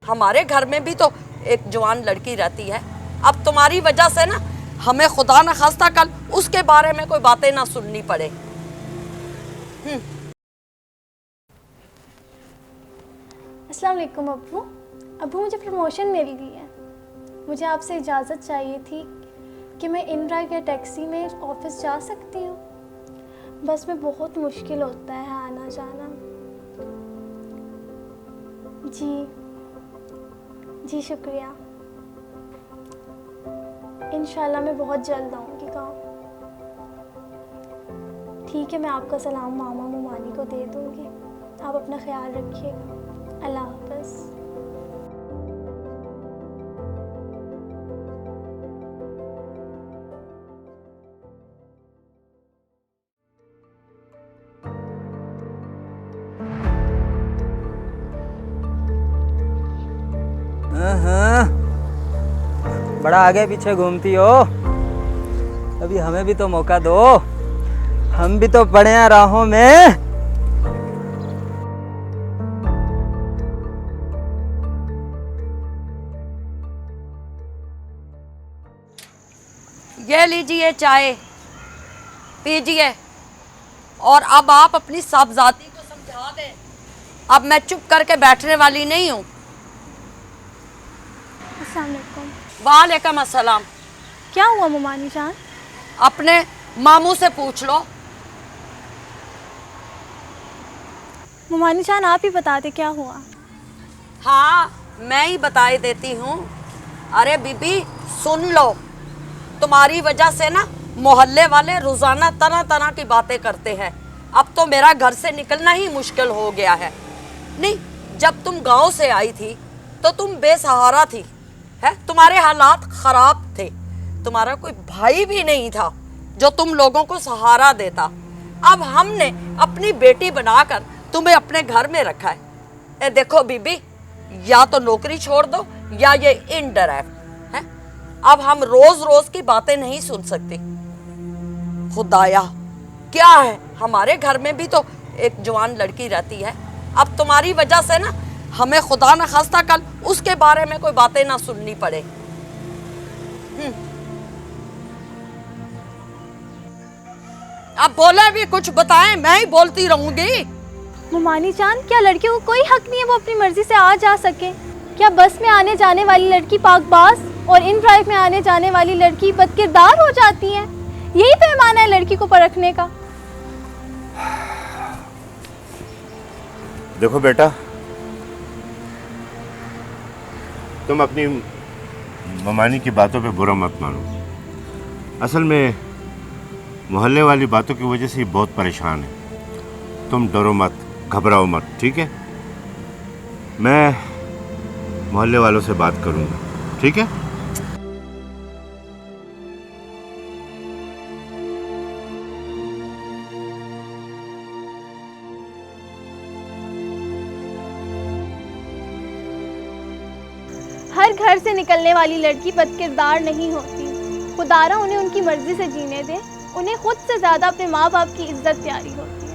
हमारे घर में भी तो एक जवान लड़की रहती है। अब तुम्हारी वजह से ना हमें खुदा न खास्ता कल उसके बारे में कोई बातें ना सुननी पड़े। अस्सलाम वालेकुम अब्बू। अब्बू मुझे प्रमोशन मिल गई है। मुझे आपसे इजाज़त चाहिए थी कि मैं इन ड्राइव या टैक्सी में ऑफिस जा सकती हूँ। बस में बहुत मुश्किल होता है आना जाना। जी शुक्रिया। इंशाल्लाह मैं बहुत जल्द आऊँगी गाँव। ठीक है, मैं आपका सलाम मामा मुमानी को दे दूँगी। आप अपना ख्याल रखिएगा। अल्लाह हाफ़िज़। बड़ा आगे पीछे घूमती हो, अभी हमें भी तो मौका दो। हम भी तो पड़े हैं राहों में। ये लीजिए चाय पीजिए, और अब आप अपनी साहबजादी को समझा दें। अब मैं चुप करके बैठने वाली नहीं हूँ। अस्सलाम वालेकुम। वालेकुम अस्सलाम। क्या हुआ मुमानी जान? अपने मामू से पूछ लो। मुमानी जान आप ही बता दे क्या हुआ। हाँ, मैं ही बताए देती हूँ। अरे बीबी सुन लो, तुम्हारी वजह से ना मोहल्ले वाले रोजाना तरह तरह की बातें करते हैं। अब तो मेरा घर से निकलना ही मुश्किल हो गया है। नहीं, जब तुम गांव से आई थी तो तुम बेसहारा थी, है? तुम्हारे हालात खराब थे। तुम्हारा कोई भाई भी नहीं था जो तुम लोगों को सहारा देता। अब हमने अपनी बेटी बनाकर तुम्हें अपने घर में रखा है। ए देखो बीबी, या तो नौकरी छोड़ दो या ये इनडायरेक्ट है। अब हम रोज रोज की बातें नहीं सुन सकते। खुदाया, क्या है, हमारे घर में भी तो एक जवान लड़की रहती है। अब तुम्हारी वजह से ना हमें खुदा न खास्ता कल उसके बारे में कोई बातें ना सुननी पड़े। अब बोले भी कुछ बताएं, मैं ही बोलती रहूंगी। मुमानी जान, क्या लड़कियों को कोई हक नहीं है वो अपनी मर्जी से आ जा सके? क्या बस में आने जाने वाली लड़की पाकबाज और इन ड्राइव में आने जाने वाली लड़की बदकिरदार हो जाती है? यही पैमाना है लड़की को परखने का। देखो बेटा, तुम अपनी ममानी की बातों पे बुरा मत मानो। असल में मोहल्ले वाली बातों की वजह से बहुत परेशान है। तुम डरो मत, घबराओ मत, ठीक है? मैं मोहल्ले वालों से बात करूंगा, ठीक है? हर घर से निकलने वाली लड़की बदकिरदार नहीं होती। खुदारा उन्हें उनकी मर्जी से जीने दे। उन्हें खुद से ज्यादा अपने माँ बाप की इज्जत प्यारी होती है।